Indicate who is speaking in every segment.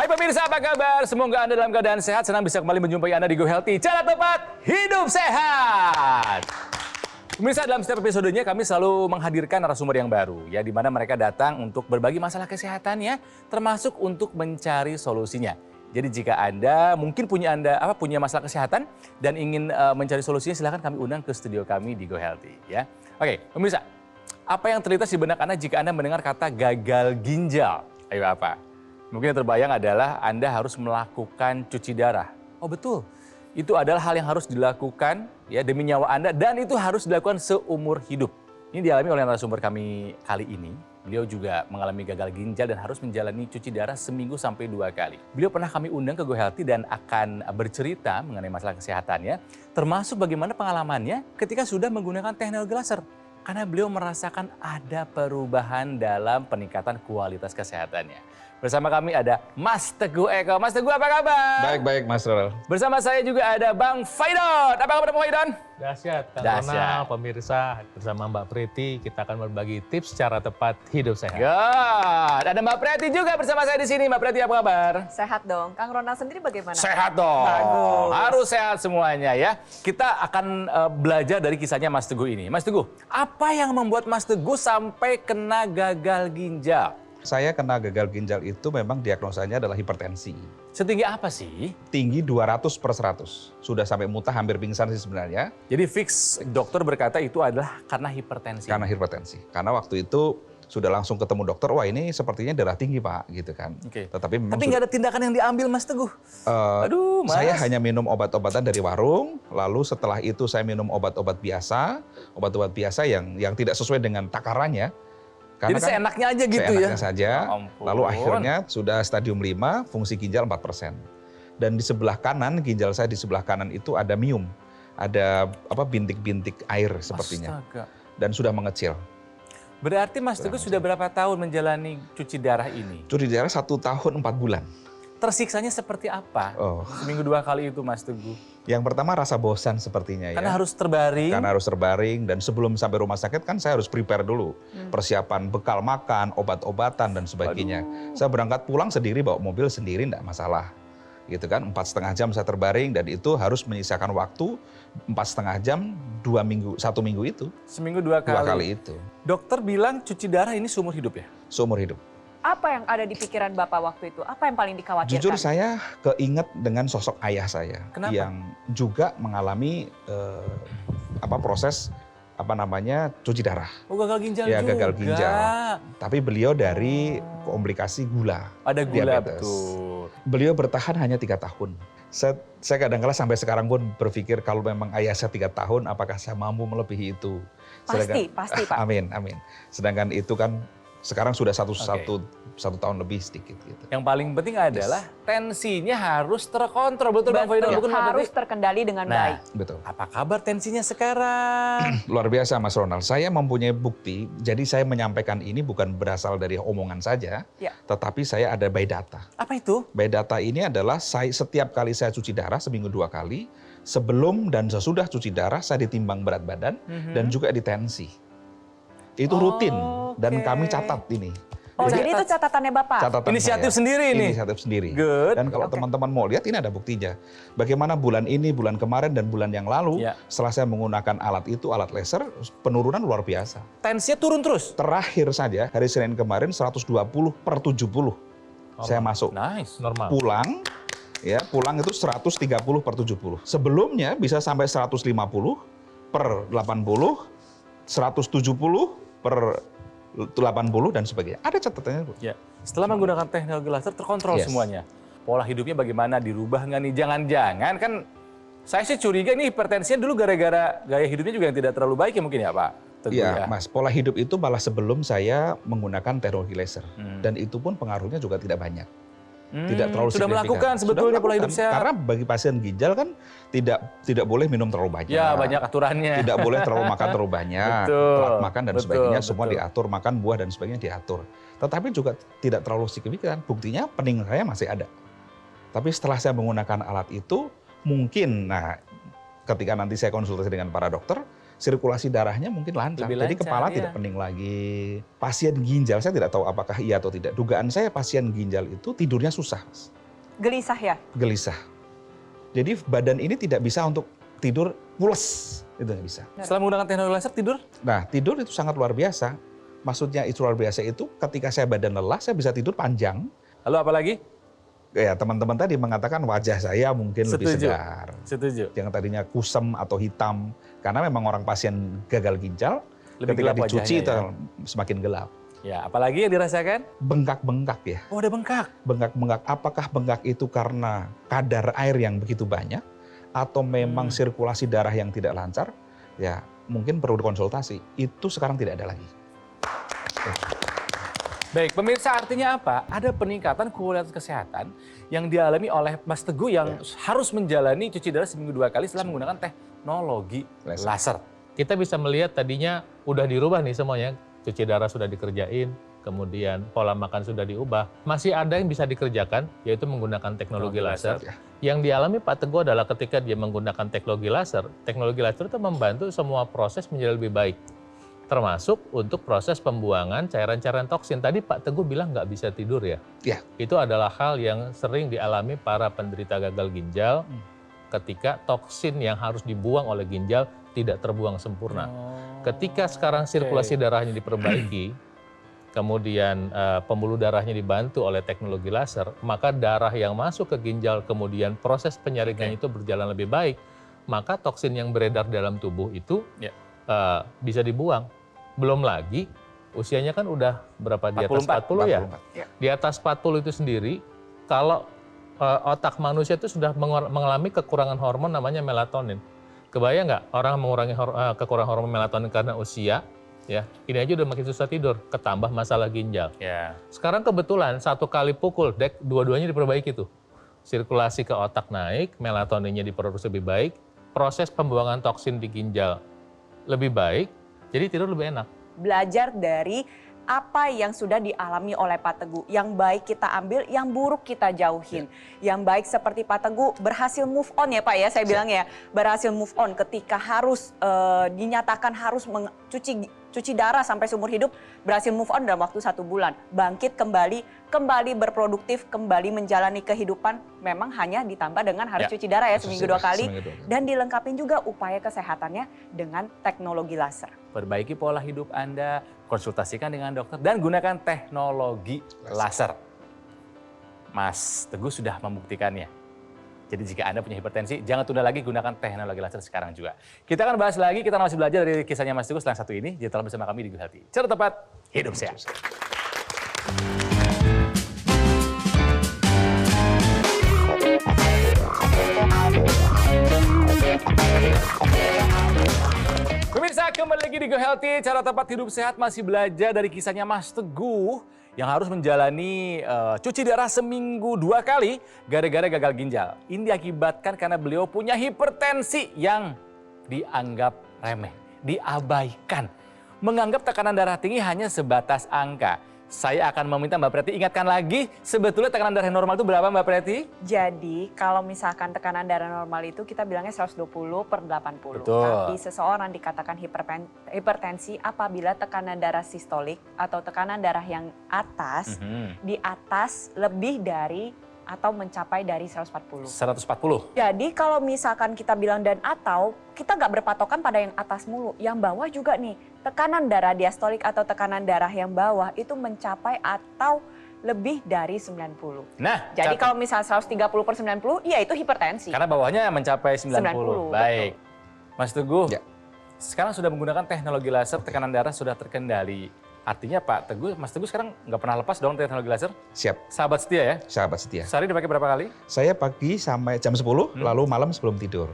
Speaker 1: Hai pemirsa, apa kabar? Semoga Anda dalam keadaan sehat. Senang bisa kembali menjumpai Anda di Go Healthy. Cara tepat, hidup sehat. Pemirsa, dalam setiap episodenya kami selalu menghadirkan narasumber yang baru, ya, di mana mereka datang untuk berbagi masalah kesehatannya, termasuk untuk mencari solusinya. Jadi jika Anda mungkin punya masalah kesehatan dan ingin mencari solusinya, silahkan kami undang ke studio kami di Go Healthy, ya. Oke, pemirsa, apa yang terlintas di benak Anda jika Anda mendengar kata gagal ginjal? Ayo apa? Mungkin yang terbayang adalah Anda harus melakukan cuci darah. Oh betul, itu adalah hal yang harus dilakukan ya demi nyawa Anda dan itu harus dilakukan seumur hidup. Ini dialami oleh narasumber kami kali ini. Beliau juga mengalami gagal ginjal dan harus menjalani cuci darah seminggu sampai 2 kali. Beliau pernah kami undang ke Go Healthy dan akan bercerita mengenai masalah kesehatannya, termasuk bagaimana pengalamannya ketika sudah menggunakan teknologi laser. Karena beliau merasakan ada perubahan dalam peningkatan kualitas kesehatannya. Bersama kami ada Mas Teguh Eko. Mas Teguh, apa kabar?
Speaker 2: Baik, Mas Ronald.
Speaker 1: Bersama saya juga ada Bang Faidon. Apa kabar Bang Faidon?
Speaker 3: Dahsyat, Kang Ronald, pemirsa, bersama Mbak Preti, kita akan berbagi tips cara tepat hidup sehat.
Speaker 1: God, ada Mbak Preti juga bersama saya di sini. Mbak Preti, apa kabar?
Speaker 4: Sehat dong. Kang Ronald sendiri bagaimana?
Speaker 1: Sehat dong.
Speaker 4: Bagus.
Speaker 1: Harus sehat semuanya ya. Kita akan belajar dari kisahnya Mas Teguh ini. Mas Teguh, apa yang membuat Mas Teguh sampai kena gagal ginjal?
Speaker 2: Saya kena gagal ginjal itu memang diagnosanya adalah hipertensi.
Speaker 1: Setinggi apa sih?
Speaker 2: Tinggi 200/100. Sudah sampai muntah, hampir pingsan sih sebenarnya.
Speaker 1: Jadi fix dokter berkata itu adalah karena hipertensi.
Speaker 2: Karena hipertensi. Karena waktu itu sudah langsung ketemu dokter, wah ini sepertinya darah tinggi Pak, gitu kan.
Speaker 1: Oke.
Speaker 2: Tapi memang
Speaker 1: nggak ada tindakan yang diambil Mas Teguh. Aduh, Mas.
Speaker 2: Saya hanya minum obat-obatan dari warung, lalu setelah itu saya minum obat-obat biasa yang tidak sesuai dengan takarannya.
Speaker 1: Jadi seenaknya aja gitu ya?
Speaker 2: Seenaknya saja, lalu akhirnya sudah stadium 5, fungsi ginjal 4%. Dan di sebelah kanan, ginjal saya di sebelah kanan itu ada mium. Ada bintik-bintik air sepertinya.
Speaker 1: Astaga.
Speaker 2: Dan sudah mengecil.
Speaker 1: Berarti Mas Teguh sudah berapa tahun menjalani cuci darah ini?
Speaker 2: Cuci darah 1 tahun 4 bulan.
Speaker 1: Tersiksanya seperti apa? Seminggu 2 kali itu Mas Teguh.
Speaker 2: Yang pertama rasa bosan sepertinya ya.
Speaker 1: Karena harus terbaring.
Speaker 2: Karena harus terbaring dan sebelum sampai rumah sakit kan saya harus prepare dulu. Persiapan bekal makan, obat-obatan dan sebagainya. Saya berangkat pulang sendiri, bawa mobil sendiri enggak masalah. Gitu kan, 4,5 jam saya terbaring dan itu harus menyisakan waktu 4,5 jam 1 minggu itu.
Speaker 1: Seminggu 2 kali.
Speaker 2: 2 kali itu.
Speaker 1: Dokter bilang cuci darah ini seumur hidup ya?
Speaker 2: Seumur hidup.
Speaker 4: Apa yang ada di pikiran Bapak waktu itu? Apa yang paling dikhawatirkan?
Speaker 2: Jujur saya keinget dengan sosok ayah saya.
Speaker 1: Kenapa?
Speaker 2: Yang juga mengalami proses cuci darah.
Speaker 1: Oh, gagal ginjal
Speaker 2: Ya,
Speaker 1: juga.
Speaker 2: gagal ginjal. Tapi beliau dari komplikasi gula.
Speaker 1: Ada gula,
Speaker 2: diabetes.
Speaker 1: betul.
Speaker 2: Beliau bertahan hanya 3 tahun. Saya kadang-kala sampai sekarang pun berpikir kalau memang ayah saya 3 tahun, apakah saya mampu melebihi itu?
Speaker 4: Pasti Pak.
Speaker 2: Amin. Sedangkan itu kan sekarang sudah satu tahun lebih sedikit gitu.
Speaker 1: Yang paling penting adalah tensinya harus terkontrol, betul Bang Faidon?
Speaker 4: Betul, harus terkendali dengan baik.
Speaker 2: Betul.
Speaker 1: Apa kabar tensinya sekarang?
Speaker 2: Luar biasa Mas Ronald. Saya mempunyai bukti, jadi saya menyampaikan ini bukan berasal dari omongan saja, tetapi saya ada by data.
Speaker 1: Apa itu?
Speaker 2: By data ini adalah setiap kali saya cuci darah seminggu 2 kali, sebelum dan sesudah cuci darah saya ditimbang berat badan dan juga ditensi. Itu rutin dan kami catat ini.
Speaker 4: Oh, jadi itu catatannya Bapak?
Speaker 2: Catatan
Speaker 1: Inisiatif
Speaker 2: saya.
Speaker 1: sendiri ini?
Speaker 2: Inisiatif sendiri.
Speaker 1: Good.
Speaker 2: Dan kalau teman-teman mau lihat ini ada buktinya. Bagaimana bulan ini, bulan kemarin, dan bulan yang lalu setelah saya menggunakan alat laser, penurunan luar biasa.
Speaker 1: Tensinya turun terus?
Speaker 2: Terakhir saja, hari Senin kemarin 120/70. Saya masuk.
Speaker 1: Nice.
Speaker 3: Normal.
Speaker 2: Pulang itu 130/70. Sebelumnya bisa sampai 150/80, 170/80 dan sebagainya. Ada catatannya, Bu.
Speaker 1: Ya. Setelah menggunakan teknologi laser terkontrol semuanya. Pola hidupnya bagaimana, dirubah nggak nih? Jangan-jangan kan saya sih curiga ini hipertensinya dulu gara-gara gaya hidupnya juga yang tidak terlalu baik ya mungkin ya Pak?
Speaker 2: Iya, Mas. Pola hidup itu malah sebelum saya menggunakan teknologi laser. Dan itu pun pengaruhnya juga tidak banyak. Tidak terlalu
Speaker 1: sudah
Speaker 2: signifikan.
Speaker 1: melakukan sebetulnya pola hidup sehat.
Speaker 2: Karena bagi pasien ginjal kan tidak boleh minum terlalu banyak.
Speaker 1: Ya, banyak aturannya.
Speaker 2: Tidak boleh terlalu makan terlalu banyak.
Speaker 1: Betul.
Speaker 2: Telat makan dan sebagainya semua
Speaker 1: Betul.
Speaker 2: diatur, makan buah dan sebagainya diatur. Tetapi juga tidak terlalu signifikan. Buktinya pening saya masih ada. Tapi setelah saya menggunakan alat itu, mungkin ketika nanti saya konsultasi dengan para dokter, sirkulasi darahnya mungkin lancar.
Speaker 1: Lebih
Speaker 2: Jadi
Speaker 1: lancar,
Speaker 2: kepala
Speaker 1: iya.
Speaker 2: tidak pening lagi. Pasien ginjal, saya tidak tahu apakah iya atau tidak. Dugaan saya pasien ginjal itu tidurnya susah, Mas.
Speaker 4: Gelisah ya?
Speaker 2: Gelisah. Jadi badan ini tidak bisa untuk tidur pules. Itu nggak bisa.
Speaker 1: Setelah menggunakan teknologi laser tidur?
Speaker 2: Nah, tidur itu sangat luar biasa. Maksudnya itu luar biasa itu ketika saya badan lelah, saya bisa tidur panjang.
Speaker 1: Lalu apa lagi?
Speaker 2: Ya, teman-teman tadi mengatakan wajah saya mungkin lebih
Speaker 1: Setuju.
Speaker 2: segar.
Speaker 1: Setuju.
Speaker 2: Yang tadinya kusem atau hitam. Karena memang orang pasien gagal ginjal,
Speaker 1: Lebih
Speaker 2: ketika
Speaker 1: gelap
Speaker 2: dicuci
Speaker 1: wajahnya,
Speaker 2: itu semakin gelap.
Speaker 1: Ya, apalagi yang dirasakan?
Speaker 2: Bengkak-bengkak ya.
Speaker 1: Oh, ada bengkak.
Speaker 2: Bengkak-bengkak. Apakah bengkak itu karena kadar air yang begitu banyak? Atau memang sirkulasi darah yang tidak lancar? Ya, mungkin perlu konsultasi. Itu sekarang tidak ada lagi.
Speaker 1: Baik, pemirsa, artinya apa? Ada peningkatan kualitas kesehatan yang dialami oleh Mas Teguh yang harus menjalani cuci darah seminggu 2 kali setelah menggunakan teknologi laser.
Speaker 3: Kita bisa melihat tadinya udah dirubah nih semuanya. Cuci darah sudah dikerjain, kemudian pola makan sudah diubah. Masih ada yang bisa dikerjakan, yaitu menggunakan teknologi laser.
Speaker 2: Ya.
Speaker 3: Yang dialami Pak Teguh adalah ketika dia menggunakan teknologi laser itu membantu semua proses menjadi lebih baik. Termasuk untuk proses pembuangan cairan-cairan toksin. Tadi Pak Teguh bilang nggak bisa tidur ya?
Speaker 2: Ya.
Speaker 3: Itu adalah hal yang sering dialami para penderita gagal ginjal ketika toksin yang harus dibuang oleh ginjal tidak terbuang sempurna. Ketika sekarang sirkulasi darahnya diperbaiki, kemudian pembuluh darahnya dibantu oleh teknologi laser, maka darah yang masuk ke ginjal kemudian proses penyaringan itu berjalan lebih baik, maka toksin yang beredar dalam tubuh itu bisa dibuang. Belum lagi usianya kan udah berapa, di atas 40 ya?
Speaker 2: 44.
Speaker 3: Di atas 40 itu sendiri, kalau otak manusia itu sudah mengalami kekurangan hormon namanya melatonin. Kebayang nggak orang mengurangi kekurangan hormon melatonin karena usia, ya ini aja udah makin susah tidur, ketambah masalah ginjal.
Speaker 1: Ya.
Speaker 3: Sekarang kebetulan 1 kali pukul, dua-duanya diperbaiki tuh. Sirkulasi ke otak naik, melatoninnya diproduksi lebih baik, proses pembuangan toksin di ginjal lebih baik, jadi tidur lebih enak.
Speaker 4: Belajar dari apa yang sudah dialami oleh Pak Teguh. Yang baik kita ambil, yang buruk kita jauhin. Yang baik seperti Pak Teguh berhasil move on ya Pak ya, saya bilang ya. Berhasil move on ketika harus dinyatakan harus cuci darah sampai seumur hidup, berhasil move on dalam waktu 1 bulan. Bangkit kembali berproduktif, kembali menjalani kehidupan. Memang hanya ditambah dengan harus cuci darah ya seminggu 2 kali. Dan dilengkapi juga upaya kesehatannya dengan teknologi laser.
Speaker 1: Perbaiki pola hidup Anda, konsultasikan dengan dokter, dan gunakan teknologi laser. Mas Teguh sudah membuktikannya. Jadi jika Anda punya hipertensi, jangan tunda lagi, gunakan teknologi laser sekarang juga. Kita akan bahas lagi, kita masih belajar dari kisahnya Mas Teguh setelah satu ini. Tetaplah bersama kami di Good Healthy. Cara tepat, hidup sehat. Pemirsa, kembali lagi di Go Healthy. Cara tepat hidup sehat masih belajar dari kisahnya Mas Teguh yang harus menjalani cuci darah seminggu 2 kali gara-gara gagal ginjal. Ini diakibatkan karena beliau punya hipertensi yang dianggap remeh, diabaikan. Menganggap tekanan darah tinggi hanya sebatas angka. Saya akan meminta Mbak Preti ingatkan lagi, sebetulnya tekanan darah normal itu berapa Mbak Preti?
Speaker 4: Jadi kalau misalkan tekanan darah normal itu kita bilangnya 120/80.
Speaker 1: Betul.
Speaker 4: Tapi seseorang dikatakan hipertensi apabila tekanan darah sistolik atau tekanan darah yang atas di atas lebih dari atau mencapai dari 140.
Speaker 1: 140.
Speaker 4: Jadi kalau misalkan kita bilang dan atau, kita nggak berpatokan pada yang atas mulu. Yang bawah juga nih, tekanan darah diastolik atau tekanan darah yang bawah itu mencapai atau lebih dari 90.
Speaker 1: Nah,
Speaker 4: Jadi
Speaker 1: catat.
Speaker 4: kalau misalnya 130/90, ya itu hipertensi.
Speaker 1: Karena bawahnya mencapai 90.
Speaker 4: 90,
Speaker 1: Baik. Mas Teguh,
Speaker 2: Ya.
Speaker 1: sekarang sudah menggunakan teknologi laser, tekanan darah sudah terkendali. Artinya Pak Teguh, Mas Teguh sekarang nggak pernah lepas dong teknologi laser?
Speaker 2: Siap,
Speaker 1: Sahabat setia ya?
Speaker 2: sahabat setia.
Speaker 1: Sehari dipakai berapa kali?
Speaker 2: Saya pagi sampai jam 10, lalu malam sebelum tidur.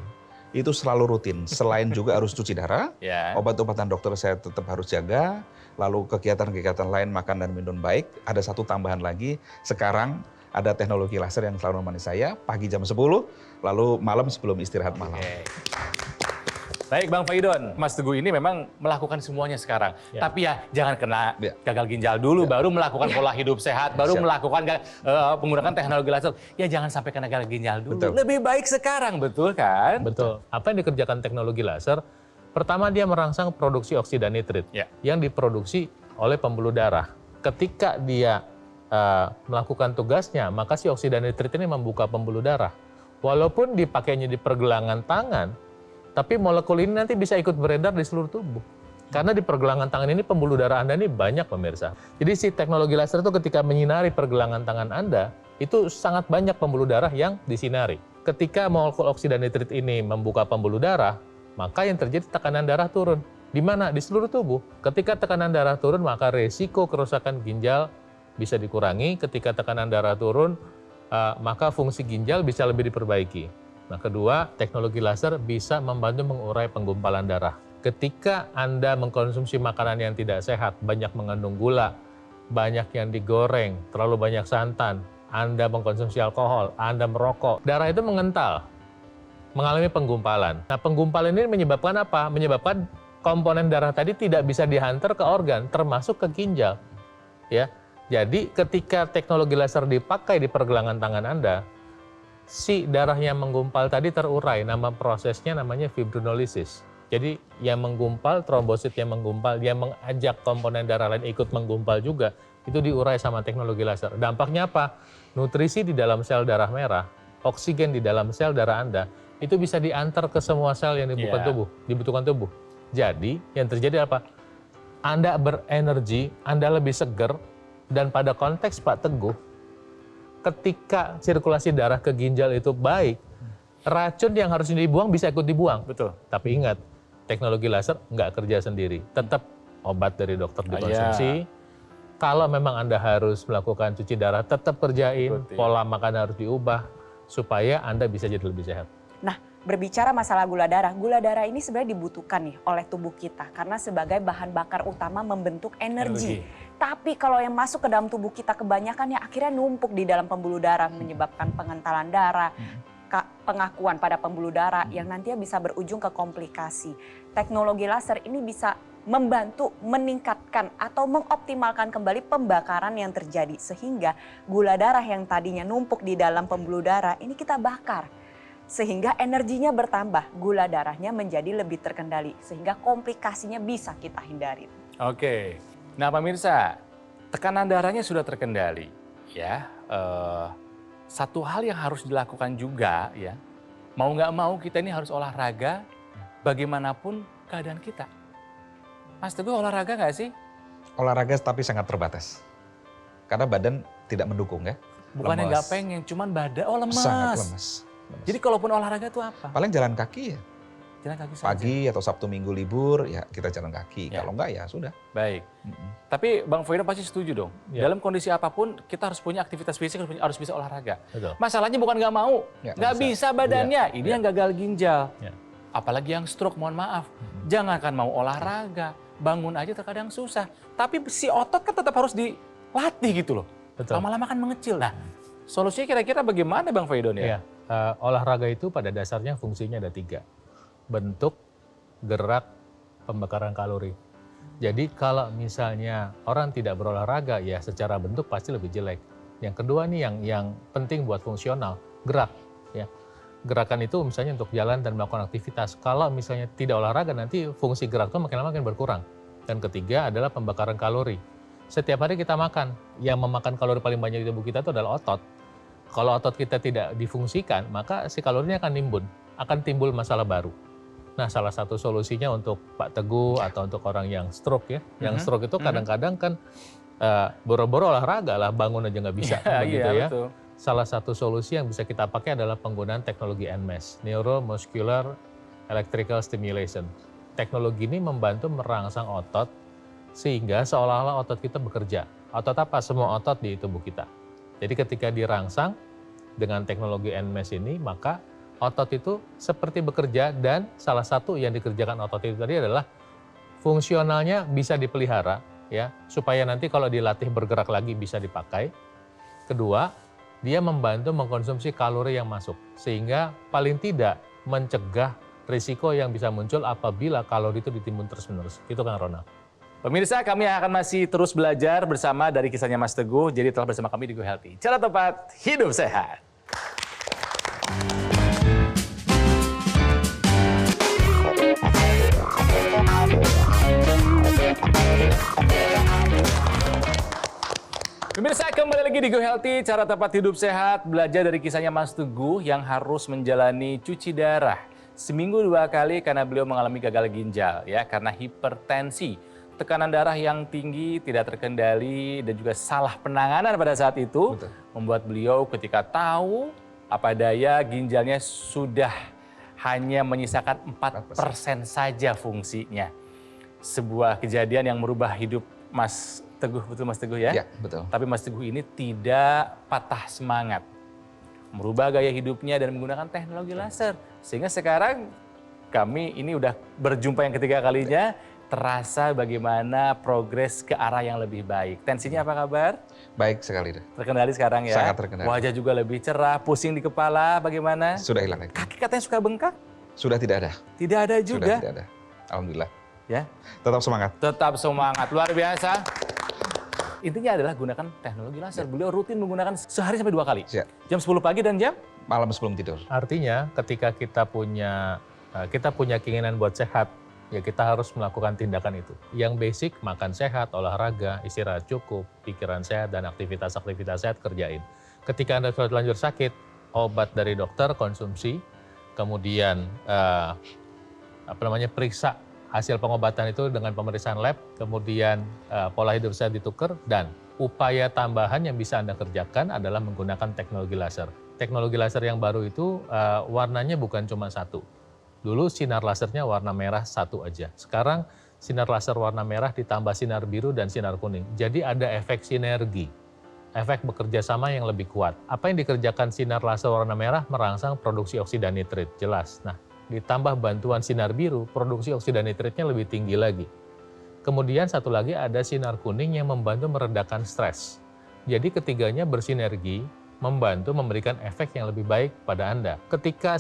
Speaker 2: Itu selalu rutin. Selain juga harus cuci darah,
Speaker 1: Ya.
Speaker 2: obat-obatan dokter saya tetap harus jaga, lalu kegiatan-kegiatan lain makan dan minum baik. Ada satu tambahan lagi, sekarang ada teknologi laser yang selalu menemani saya, pagi jam 10, lalu malam sebelum istirahat malam.
Speaker 1: Oke. Baik Bang Faidon, Mas Teguh ini memang melakukan semuanya sekarang.
Speaker 3: Ya.
Speaker 1: Tapi ya jangan kena
Speaker 2: Ya.
Speaker 1: gagal ginjal dulu, baru melakukan pola hidup sehat, baru
Speaker 2: Siap.
Speaker 1: melakukan penggunaan teknologi laser. Ya jangan sampai kena gagal ginjal dulu.
Speaker 2: Betul.
Speaker 1: Lebih baik sekarang, betul kan?
Speaker 3: Betul. Apa yang dikerjakan teknologi laser Pertama, dia merangsang produksi oksida nitrit yang diproduksi oleh pembuluh darah. Ketika dia melakukan tugasnya, maka si oksida nitrit ini membuka pembuluh darah. Walaupun dipakainya di pergelangan tangan, tapi molekul ini nanti bisa ikut beredar di seluruh tubuh. Karena di pergelangan tangan ini pembuluh darah Anda ini banyak pemirsa. Jadi si teknologi laser itu ketika menyinari pergelangan tangan Anda, itu sangat banyak pembuluh darah yang disinari. Ketika molekul oksida nitrit ini membuka pembuluh darah, maka yang terjadi tekanan darah turun. Di mana? Di seluruh tubuh. Ketika tekanan darah turun, maka resiko kerusakan ginjal bisa dikurangi. Ketika tekanan darah turun, maka fungsi ginjal bisa lebih diperbaiki. Nah, kedua, teknologi laser bisa membantu mengurai penggumpalan darah. Ketika Anda mengkonsumsi makanan yang tidak sehat, banyak mengandung gula, banyak yang digoreng, terlalu banyak santan, Anda mengkonsumsi alkohol, Anda merokok, darah itu mengental, mengalami penggumpalan. Nah, penggumpalan ini menyebabkan apa? Menyebabkan komponen darah tadi tidak bisa dihantar ke organ, termasuk ke ginjal. Ya, jadi ketika teknologi laser dipakai di pergelangan tangan Anda, si darah yang menggumpal tadi terurai. Nama prosesnya namanya fibrinolisis. Jadi yang menggumpal, trombosit yang menggumpal, dia mengajak komponen darah lain ikut menggumpal juga, itu diurai sama teknologi laser. Dampaknya apa? Nutrisi di dalam sel darah merah, oksigen di dalam sel darah Anda, itu bisa diantar ke semua sel yang dibutuhkan tubuh. Jadi yang terjadi apa? Anda berenergi, Anda lebih seger, dan pada konteks Pak Teguh, ketika sirkulasi darah ke ginjal itu baik, racun yang harus dibuang bisa ikut dibuang.
Speaker 1: Betul.
Speaker 3: Tapi ingat, teknologi laser nggak kerja sendiri. Tetap obat dari dokter dikonsumsi. Kalau memang Anda harus melakukan cuci darah, tetap kerjain. Pola makan harus diubah supaya Anda bisa jadi lebih sehat.
Speaker 4: Nah, berbicara masalah gula darah ini sebenarnya dibutuhkan nih oleh tubuh kita karena sebagai bahan bakar utama membentuk energi. Tapi kalau yang masuk ke dalam tubuh kita kebanyakan ya akhirnya numpuk di dalam pembuluh darah, menyebabkan pengentalan darah, pengakuan pada pembuluh darah yang nantinya bisa berujung ke komplikasi. Teknologi laser ini bisa membantu meningkatkan atau mengoptimalkan kembali pembakaran yang terjadi sehingga gula darah yang tadinya numpuk di dalam pembuluh darah ini kita bakar. Sehingga energinya bertambah, gula darahnya menjadi lebih terkendali sehingga komplikasinya bisa kita hindari.
Speaker 1: Oke. Nah, pemirsa, tekanan darahnya sudah terkendali ya. Satu hal yang harus dilakukan juga ya, mau nggak mau kita ini harus olahraga bagaimanapun keadaan kita. Mas Teguh olahraga nggak sih?
Speaker 2: Olahraga tapi sangat terbatas. Karena badan tidak mendukung ya.
Speaker 1: Bukannya nggak pengen, cuman badan, lemes.
Speaker 2: Sangat lemes.
Speaker 1: Jadi kalaupun olahraga itu apa?
Speaker 2: Paling jalan kaki ya.
Speaker 1: Jalan kaki saja.
Speaker 2: Pagi atau Sabtu Minggu libur ya kita jalan kaki.
Speaker 1: Ya.
Speaker 2: Kalau enggak ya sudah.
Speaker 1: Baik. Tapi Bang Foyno pasti setuju dong.
Speaker 3: Ya.
Speaker 1: Dalam kondisi apapun kita harus punya aktivitas fisik, harus bisa olahraga.
Speaker 3: Betul.
Speaker 1: Masalahnya bukan nggak mau,
Speaker 2: Ya,
Speaker 1: nggak bisa badannya. Ini
Speaker 3: Ya.
Speaker 1: yang gagal ginjal.
Speaker 3: Ya.
Speaker 1: Apalagi yang stroke, mohon maaf. Jangankan mau olahraga, bangun aja terkadang susah. Tapi si otot kan tetap harus dilatih gitu loh.
Speaker 3: Betul.
Speaker 1: Lama-lama kan mengecil. Nah, solusinya kira-kira bagaimana Bang Foydon ya?
Speaker 3: Ya, olahraga itu pada dasarnya fungsinya ada 3. Bentuk, gerak, pembakaran kalori. Jadi kalau misalnya orang tidak berolahraga ya secara bentuk pasti lebih jelek. Yang kedua nih yang penting buat fungsional, gerak ya. Gerakan itu misalnya untuk jalan dan melakukan aktivitas. Kalau misalnya tidak olahraga nanti fungsi gerak itu makin lama makin berkurang. Dan ketiga adalah pembakaran kalori. Setiap hari kita makan, yang memakan kalori paling banyak di tubuh kita itu adalah otot. Kalau otot kita tidak difungsikan, maka si kalorinya akan nimbun, akan timbul masalah baru. Nah, salah satu solusinya untuk Pak Teguh atau untuk orang yang stroke ya, yang stroke itu kadang-kadang kan boro-boro olahraga lah, bangun aja nggak bisa, begitu ya.
Speaker 1: Betul.
Speaker 3: Salah satu solusi yang bisa kita pakai adalah penggunaan teknologi NMES, Neuromuscular Electrical Stimulation. Teknologi ini membantu merangsang otot sehingga seolah-olah otot kita bekerja. Otot apa? Semua otot di tubuh kita. Jadi ketika dirangsang dengan teknologi NMES ini, maka otot itu seperti bekerja dan salah satu yang dikerjakan otot itu tadi adalah fungsionalnya bisa dipelihara ya, supaya nanti kalau dilatih bergerak lagi bisa dipakai. Kedua, dia membantu mengkonsumsi kalori yang masuk sehingga paling tidak mencegah risiko yang bisa muncul apabila kalori itu ditimbun terus-menerus. Itu Kang Ronald.
Speaker 1: Pemirsa, kami akan masih terus belajar bersama dari kisahnya Mas Teguh. Jadi telah bersama kami di Go Healthy. Cara tepat, hidup sehat. kembali lagi di Go Healthy, cara tepat hidup sehat. Belajar dari kisahnya Mas Teguh yang harus menjalani cuci darah seminggu 2 kali karena beliau mengalami gagal ginjal ya, karena hipertensi. Tekanan darah yang tinggi, tidak terkendali, dan juga salah penanganan pada saat itu.
Speaker 2: Betul.
Speaker 1: Membuat beliau ketika tahu apa daya ginjalnya sudah hanya menyisakan 4% saja fungsinya. Sebuah kejadian yang merubah hidup Mas Teguh, betul Mas Teguh ya?
Speaker 2: Ya, betul.
Speaker 1: Tapi Mas Teguh ini tidak patah semangat. Merubah gaya hidupnya dan menggunakan teknologi laser. Sehingga sekarang kami ini udah berjumpa yang ketiga kalinya, terasa bagaimana progres ke arah yang lebih baik. Tensinya apa kabar?
Speaker 2: Baik sekali deh.
Speaker 1: Terkendali sekarang ya?
Speaker 2: Sangat terkendali.
Speaker 1: Wajah juga lebih cerah, pusing di kepala bagaimana?
Speaker 2: Sudah hilang lagi.
Speaker 1: Kaki katanya suka bengkak?
Speaker 2: Sudah tidak ada.
Speaker 1: Tidak ada
Speaker 2: Sudah
Speaker 1: juga?
Speaker 2: tidak ada. Alhamdulillah.
Speaker 1: Ya,
Speaker 2: Tetap semangat.
Speaker 1: tetap semangat, luar biasa. Intinya adalah gunakan teknologi laser. Beliau rutin menggunakan sehari sampai 2 kali.
Speaker 2: Siap.
Speaker 1: Jam 10 pagi dan jam?
Speaker 2: Malam sebelum tidur.
Speaker 3: Artinya ketika kita punya keinginan buat sehat, ya kita harus melakukan tindakan itu. Yang basic, makan sehat, olahraga, istirahat cukup, pikiran sehat, dan aktivitas-aktivitas sehat kerjain. Ketika Anda sudah terlanjur sakit, obat dari dokter konsumsi, kemudian periksa hasil pengobatan itu dengan pemeriksaan lab, kemudian pola hidup sehat ditukar, dan upaya tambahan yang bisa Anda kerjakan adalah menggunakan teknologi laser. Teknologi laser yang baru itu warnanya bukan cuma satu. Dulu sinar lasernya warna merah satu aja. Sekarang sinar laser warna merah ditambah sinar biru dan sinar kuning. Jadi ada efek sinergi, efek bekerja sama yang lebih kuat. Apa yang dikerjakan sinar laser warna merah merangsang produksi oksida nitrit, jelas. Nah, ditambah bantuan sinar biru, produksi oksida nitritnya lebih tinggi lagi. Kemudian satu lagi ada sinar kuning yang membantu meredakan stres. Jadi ketiganya bersinergi, membantu memberikan efek yang lebih baik pada Anda. Ketika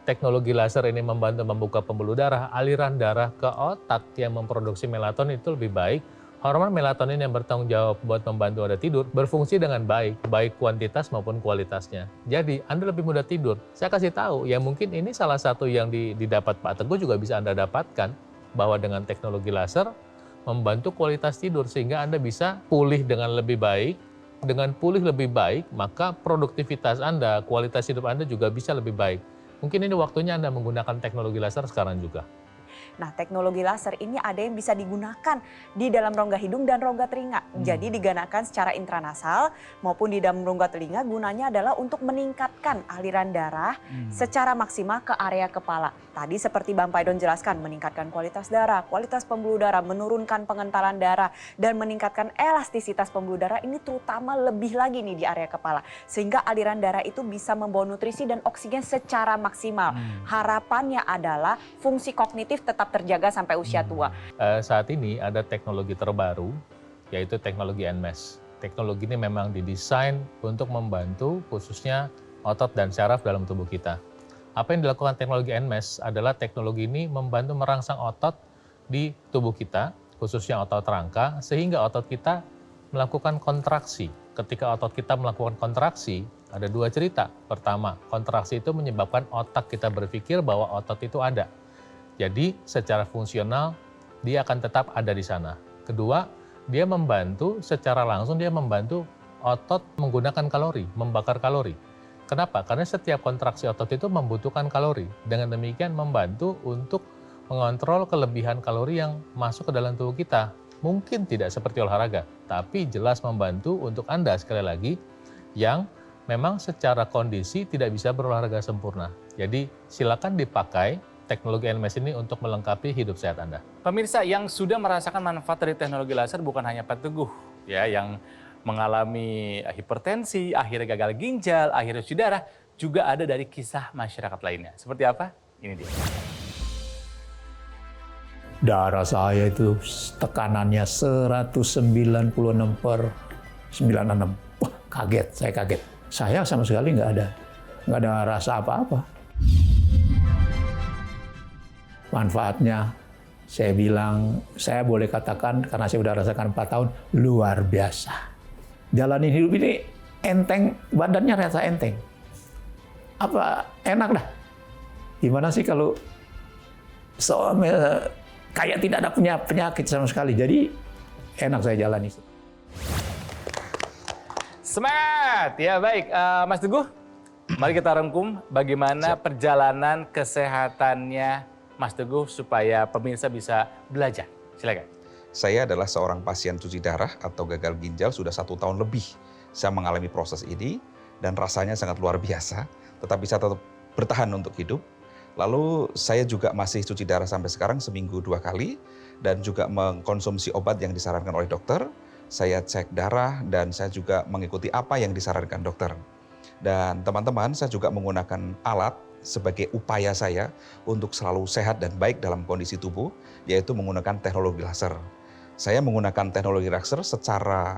Speaker 3: teknologi laser ini membantu membuka pembuluh darah, aliran darah ke otak yang memproduksi melatonin itu lebih baik. Hormon melatonin yang bertanggung jawab buat membantu Anda tidur berfungsi dengan baik, baik kuantitas maupun kualitasnya. Jadi Anda lebih mudah tidur. Saya kasih tahu, ya mungkin ini salah satu yang didapat Pak Teguh juga bisa Anda dapatkan, bahwa dengan teknologi laser membantu kualitas tidur sehingga Anda bisa pulih dengan lebih baik. Dengan pulih lebih baik, maka produktivitas Anda, kualitas hidup Anda juga bisa lebih baik. Mungkin ini waktunya Anda menggunakan teknologi laser sekarang juga.
Speaker 4: Nah, teknologi laser ini ada yang bisa digunakan di dalam rongga hidung dan rongga telinga. Jadi digunakan secara intranasal maupun di dalam rongga telinga, gunanya adalah untuk meningkatkan aliran darah secara maksimal ke area kepala. Tadi seperti Bang Paidon jelaskan, meningkatkan kualitas darah, kualitas pembuluh darah, menurunkan pengentalan darah, dan meningkatkan elastisitas pembuluh darah, ini terutama lebih lagi nih di area kepala. Sehingga aliran darah itu bisa membawa nutrisi dan oksigen secara maksimal. Harapannya adalah fungsi kognitif tetap terjaga sampai usia tua.
Speaker 3: Saat ini ada teknologi terbaru, yaitu teknologi NMES. Teknologi ini memang didesain untuk membantu khususnya otot dan syaraf dalam tubuh kita. Apa yang dilakukan teknologi NMES adalah teknologi ini membantu merangsang otot di tubuh kita, khususnya otot rangka, sehingga otot kita melakukan kontraksi. Ketika otot kita melakukan kontraksi, ada 2 cerita. Pertama, kontraksi itu menyebabkan otak kita berpikir bahwa otot itu ada. Jadi secara fungsional dia akan tetap ada di sana. Kedua, dia membantu secara langsung, dia membantu otot menggunakan kalori, membakar kalori. Kenapa? Karena setiap kontraksi otot itu membutuhkan kalori. Dengan demikian membantu untuk mengontrol kelebihan kalori yang masuk ke dalam tubuh kita. Mungkin tidak seperti olahraga, tapi jelas membantu untuk Anda sekali lagi yang memang secara kondisi tidak bisa berolahraga sempurna. Jadi silakan dipakai teknologi NMES ini untuk melengkapi hidup sehat Anda.
Speaker 1: Pemirsa yang sudah merasakan manfaat dari teknologi laser bukan hanya Pak Teguh ya, yang mengalami hipertensi, akhirnya gagal ginjal, akhirnya cuci darah, juga ada dari kisah masyarakat lainnya. Seperti apa? Ini dia.
Speaker 5: Darah saya itu tekanannya 196/96. Wah, kaget, saya kaget. Saya sama sekali nggak ada rasa apa-apa. Manfaatnya, saya bilang, saya boleh katakan karena saya sudah rasakan 4 tahun, luar biasa. Jalanin hidup ini enteng, badannya rasa enteng. Apa, enak dah. Gimana sih kalau kayak tidak ada punya penyakit sama sekali. Jadi enak saya jalani.
Speaker 1: Semangat! Ya baik, Mas Teguh, mari kita rangkum bagaimana perjalanan kesehatannya Mas Teguh supaya pemirsa bisa belajar. Silakan.
Speaker 2: Saya adalah seorang pasien cuci darah atau gagal ginjal sudah 1 tahun lebih. Saya mengalami proses ini dan rasanya sangat luar biasa, tetapi saya tetap bertahan untuk hidup. Lalu saya juga masih cuci darah sampai sekarang seminggu 2 kali dan juga mengkonsumsi obat yang disarankan oleh dokter. Saya cek darah dan saya juga mengikuti apa yang disarankan dokter. Dan teman-teman, saya juga menggunakan alat sebagai upaya saya untuk selalu sehat dan baik dalam kondisi tubuh, yaitu menggunakan teknologi laser. Saya menggunakan teknologi laser secara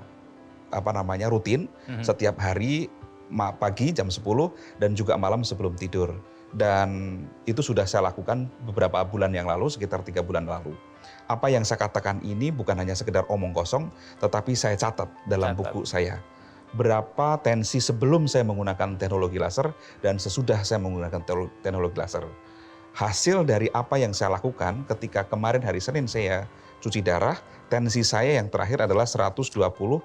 Speaker 2: rutin setiap hari pagi jam 10 dan juga malam sebelum tidur. Dan itu sudah saya lakukan beberapa bulan yang lalu, sekitar 3 bulan lalu. Apa yang saya katakan ini bukan hanya sekedar omong kosong, tetapi saya catat dalam buku saya. Berapa tensi sebelum saya menggunakan teknologi laser dan sesudah saya menggunakan teknologi laser. Hasil dari apa yang saya lakukan ketika kemarin hari Senin saya cuci darah, tensi saya yang terakhir adalah 120/70.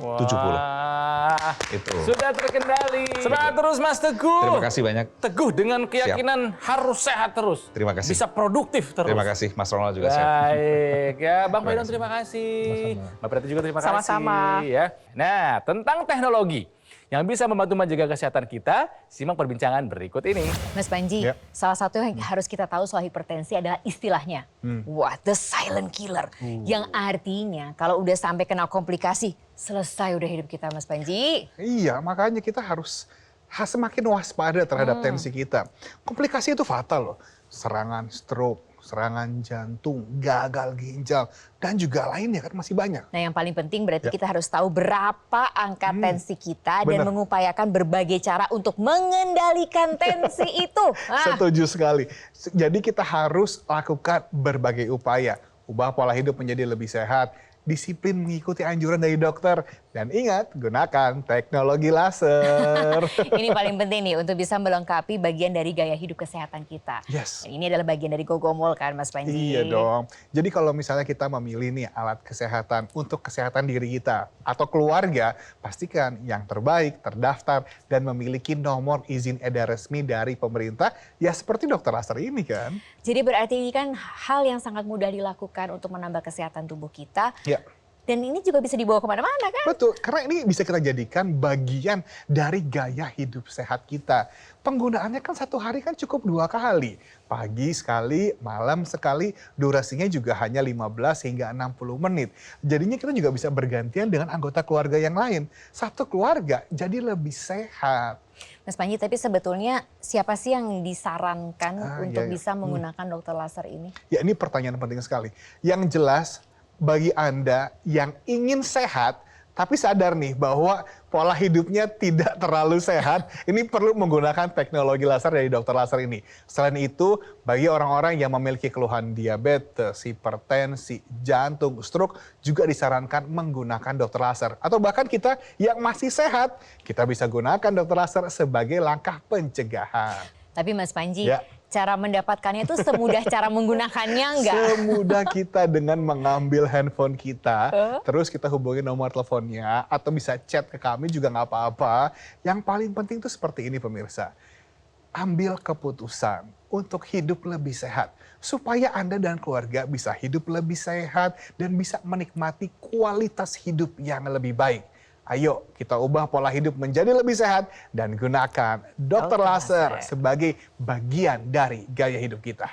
Speaker 1: Wah,
Speaker 2: Itu.
Speaker 1: sudah terkendali. Semangat terus Mas Teguh.
Speaker 2: Terima kasih banyak.
Speaker 1: Teguh dengan keyakinan harus sehat terus.
Speaker 2: Terima kasih.
Speaker 1: Bisa produktif terus.
Speaker 2: Terima kasih, Mas Ronald juga sehat.
Speaker 1: Baik, ya Bang Faidon terima kasih. Mbak Preti juga terima
Speaker 4: Sama-sama.
Speaker 1: kasih. Ya. Nah, tentang teknologi yang bisa membantu menjaga kesehatan kita, simak perbincangan berikut ini.
Speaker 6: Mas Panji,
Speaker 2: Ya.
Speaker 6: salah satu yang harus kita tahu soal hipertensi adalah istilahnya. Wah, the silent killer. Yang artinya kalau udah sampai kena komplikasi, selesai udah hidup kita Mas Panji.
Speaker 7: Iya, makanya kita harus semakin waspada terhadap tensi kita. Komplikasi itu fatal loh. Serangan stroke, serangan jantung, gagal ginjal, dan juga lainnya kan masih banyak.
Speaker 6: Nah yang paling penting berarti kita harus tahu berapa angka tensi kita dan
Speaker 7: benar.
Speaker 6: mengupayakan berbagai cara untuk mengendalikan tensi itu.
Speaker 7: Setuju sekali. Jadi kita harus lakukan berbagai upaya. Ubah pola hidup menjadi lebih sehat, disiplin mengikuti anjuran dari dokter, dan ingat, gunakan teknologi laser.
Speaker 6: Ini paling penting nih untuk bisa melengkapi bagian dari gaya hidup kesehatan kita.
Speaker 7: Yes.
Speaker 6: Dan ini adalah bagian dari Gogomol kan Mas Panji?
Speaker 7: Iya dong. Jadi kalau misalnya kita memilih nih alat kesehatan untuk kesehatan diri kita atau keluarga, pastikan yang terbaik, terdaftar, dan memiliki nomor izin edar resmi dari pemerintah, ya seperti dokter laser ini kan.
Speaker 6: Jadi berarti ini kan hal yang sangat mudah dilakukan untuk menambah kesehatan tubuh kita.
Speaker 7: Ya.
Speaker 6: Dan ini juga bisa dibawa kemana-mana kan?
Speaker 7: Betul, karena ini bisa kita jadikan bagian dari gaya hidup sehat kita. Penggunaannya kan 1 hari kan cukup 2 kali. Pagi sekali, malam sekali, durasinya juga hanya 15 hingga 60 menit. Jadinya kita juga bisa bergantian dengan anggota keluarga yang lain. Satu keluarga jadi lebih sehat.
Speaker 6: Mas Panji, tapi sebetulnya siapa sih yang disarankan untuk
Speaker 7: iya.
Speaker 6: bisa menggunakan dokter laser ini?
Speaker 7: Ya ini pertanyaan penting sekali. Yang jelas bagi Anda yang ingin sehat, tapi sadar nih bahwa pola hidupnya tidak terlalu sehat, ini perlu menggunakan teknologi laser dari dokter laser ini. Selain itu, bagi orang-orang yang memiliki keluhan diabetes, hipertensi, jantung, stroke, juga disarankan menggunakan dokter laser. Atau bahkan kita yang masih sehat, kita bisa gunakan dokter laser sebagai langkah pencegahan.
Speaker 6: Tapi Mas Panji,
Speaker 7: Ya.
Speaker 6: cara mendapatkannya itu semudah cara menggunakannya enggak?
Speaker 7: Semudah kita dengan mengambil handphone kita, terus kita hubungi nomor teleponnya, atau bisa chat ke kami juga nggak apa-apa. Yang paling penting itu seperti ini pemirsa, ambil keputusan untuk hidup lebih sehat. Supaya Anda dan keluarga bisa hidup lebih sehat dan bisa menikmati kualitas hidup yang lebih baik. Ayo kita ubah pola hidup menjadi lebih sehat dan gunakan dokter laser sebagai bagian dari gaya hidup kita.